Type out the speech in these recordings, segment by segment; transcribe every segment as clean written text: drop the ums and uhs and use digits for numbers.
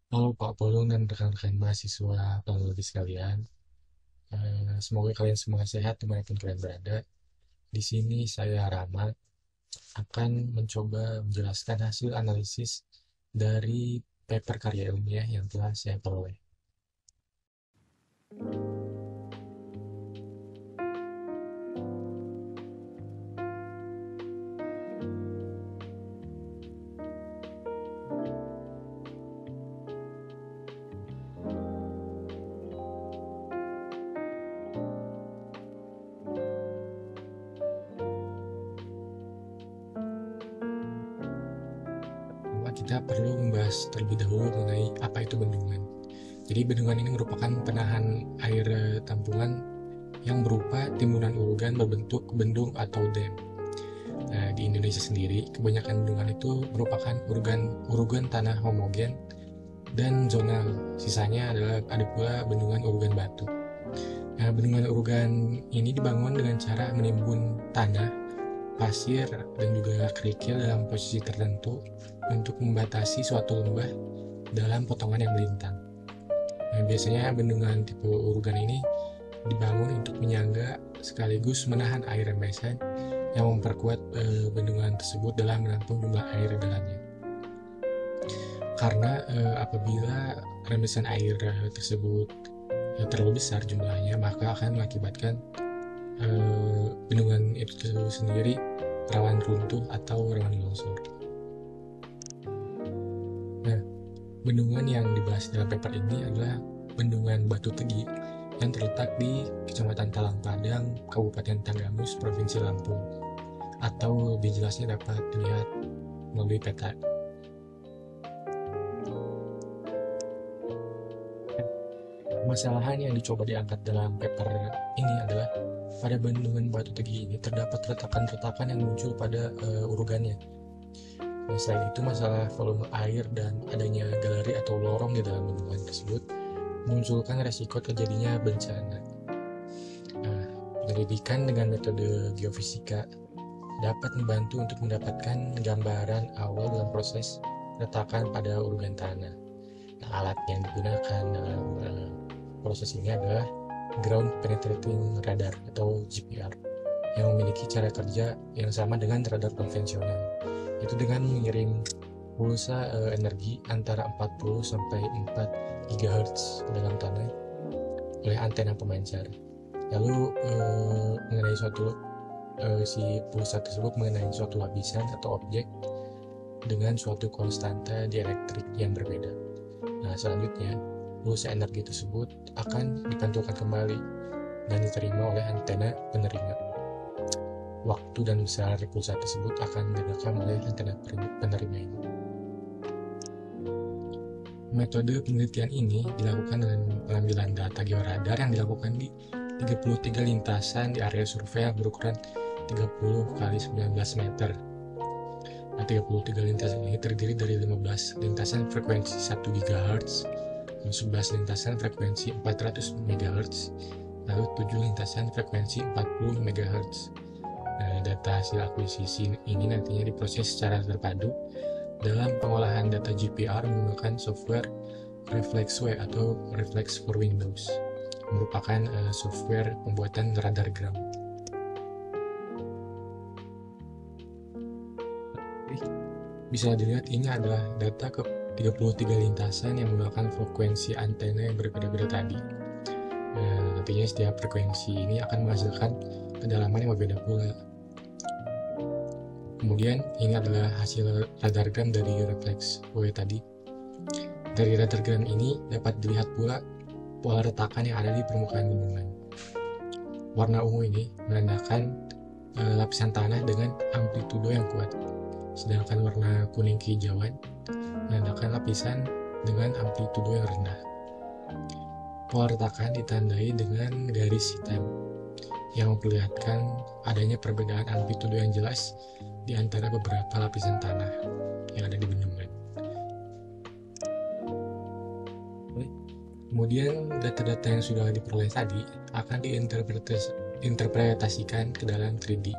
Halo Pak Polung dan rekan-rekan mahasiswa teknologi sekalian. Semoga kalian semua sehat dimanapun kalian berada. Di sini saya Rama akan mencoba menjelaskan hasil analisis dari paper karya ilmiah yang telah saya peroleh. Pertama, kita perlu membahas terlebih dahulu mengenai apa itu bendungan. Jadi bendungan ini merupakan penahan air tampungan yang berupa timbunan urugan berbentuk bendung atau dam. Nah, di Indonesia sendiri, kebanyakan bendungan itu merupakan urugan tanah homogen dan zonal. Sisanya adalah ada pula bendungan urugan batu. Nah, bendungan urugan ini dibangun dengan cara menimbun tanah, pasir, dan juga kerikil dalam posisi tertentu untuk membatasi suatu lembah dalam potongan yang melintang. Nah, biasanya bendungan tipe urugan ini dibangun untuk menyangga sekaligus menahan air rembesan yang memperkuat bendungan tersebut dalam menampung jumlah air di dalamnya. Karena apabila rembesan air tersebut terlalu besar jumlahnya, maka akan mengakibatkan bendungan itu sendiri rawan runtuh atau rawan longsor. Nah, bendungan yang dibahas dalam paper ini adalah bendungan Batu Tegi yang terletak di Kecamatan Talang Padang, Kabupaten Tanggamus, Provinsi Lampung. Atau lebih jelasnya dapat dilihat melalui peta. Permasalahan yang dicoba diangkat dalam paper ini adalah pada bendungan Batu Tegi ini terdapat retakan-retakan yang muncul pada urugannya. Nah, selain itu, masalah volume air dan adanya galeri atau lorong di dalam bendungan tersebut memunculkan resiko terjadinya bencana. Nah, penyelidikan dengan metode geofisika dapat membantu untuk mendapatkan gambaran awal dalam proses retakan pada urugan tanah. Nah, alat yang digunakan dalam proses ini adalah Ground Penetrating Radar atau GPR yang memiliki cara kerja yang sama dengan radar konvensional, yaitu dengan mengirim pulsa energi antara 40 sampai 4 GHz ke dalam tanah oleh antena pemancar. Lalu mengenai si pulsa tersebut mengenai suatu lapisan atau objek dengan suatu konstanta dielektrik yang berbeda. Nah, selanjutnya pulsa energi tersebut akan dipantulkan kembali dan diterima oleh antena penerima. Waktu dan besar pulsa tersebut akan direkam oleh antena penerima ini. Metode penelitian ini dilakukan dengan pengambilan data georadar yang dilakukan di 33 lintasan di area survei yang berukuran 30 kali 19 meter. Nah, 33 lintasan ini terdiri dari 15 lintasan frekuensi 1 GHz, 11 lintasan frekuensi 400 MHz, lalu 7 lintasan frekuensi 40 MHz. Nah, data hasil akuisisi ini nantinya diproses secara terpadu dalam pengolahan data GPR menggunakan software Reflexway atau Reflex for Windows, merupakan software pembuatan radar ground. Bisa dilihat ini adalah data ke 33 lintasan yang menggunakan frekuensi antena yang berbeda-beda tadi. Nantinya setiap frekuensi ini akan menghasilkan kedalaman yang berbeda pula. Kemudian ini adalah hasil radargram dari Reflexway tadi. Dari radargram ini dapat dilihat pula pola retakan yang ada di permukaan bendungan. Warna ungu ini menandakan lapisan tanah dengan amplitudo yang kuat, sedangkan warna kuning kehijauan menandakan lapisan dengan amplitudo yang rendah. Pola retakan ditandai dengan garis hitam yang memperlihatkan adanya perbedaan amplitudo yang jelas di antara beberapa lapisan tanah yang ada di bendungan. Kemudian data-data yang sudah diperoleh tadi akan diinterpretasikan ke dalam 3D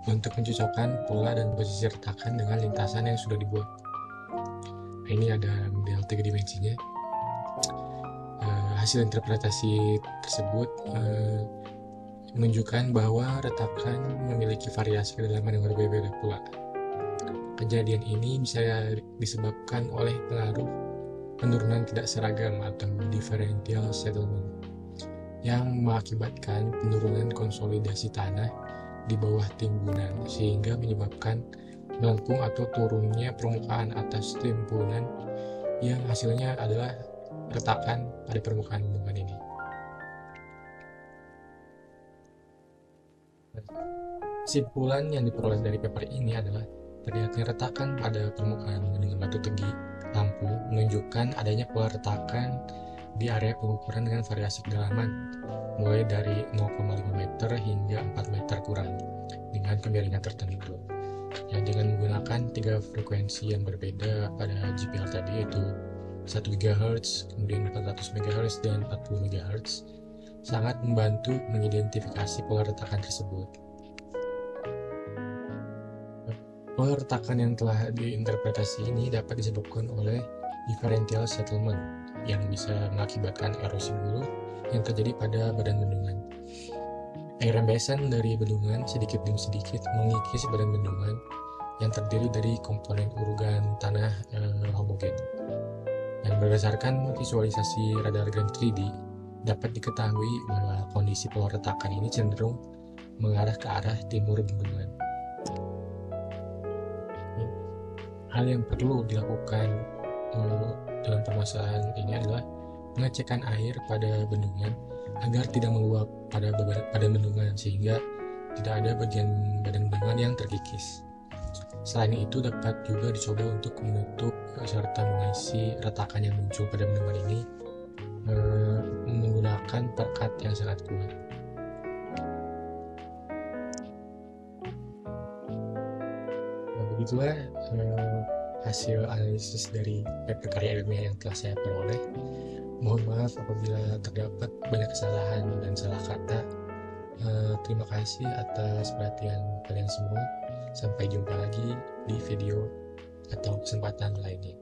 untuk mencocokkan pola dan posisi retakan dengan lintasan yang sudah dibuat. ini ada model 3 dimensinya. Hasil interpretasi tersebut menunjukkan bahwa retakan memiliki variasi kedalaman yang berbeda pula. Kejadian ini bisa disebabkan oleh pengaruh penurunan tidak seragam atau differential settlement yang mengakibatkan penurunan konsolidasi tanah di bawah timbunan sehingga menyebabkan melengkung atau turunnya permukaan atas timbunan yang hasilnya adalah retakan pada permukaan bendungan ini. Kesimpulan yang diperoleh dari paper ini adalah terlihatnya retakan pada permukaan bendungan Batu Tegi Lampung menunjukkan adanya pola retakan di area pengukuran dengan variasi kedalaman mulai dari 0,5 meter hingga 4 meter kurang dengan kemiringan tertentu. Ya, dengan menggunakan 3 frekuensi yang berbeda pada GPL tadi, yaitu 1 GHz, kemudian 400 MHz, dan 40 MHz, sangat membantu mengidentifikasi pola retakan tersebut. Pola retakan yang telah diinterpretasi ini dapat disebabkan oleh differential settlement yang bisa mengakibatkan erosi bulu yang terjadi pada badan bendungan. Air rembesan dari bendungan sedikit demi sedikit mengikis badan bendungan yang terdiri dari komponen urugan tanah homogen. Dan berdasarkan visualisasi radar gun 3D, dapat diketahui bahwa kondisi pola retakan ini cenderung mengarah ke arah timur bendungan. Hal yang perlu dilakukan dalam permasalahan ini adalah pengecekan air pada bendungan agar tidak meluap pada bendungan sehingga tidak ada bagian badan bendungan yang terkikis. Selain itu dapat juga dicoba untuk menutup serta mengisi retakan yang muncul pada bendungan ini menggunakan perekat yang sangat kuat. Begitulah hasil analisis dari paper karya ilmiah yang telah saya peroleh. Mohon maaf apabila terdapat banyak kesalahan dan salah kata. Terima kasih atas perhatian kalian semua. Sampai jumpa lagi di video atau kesempatan lainnya.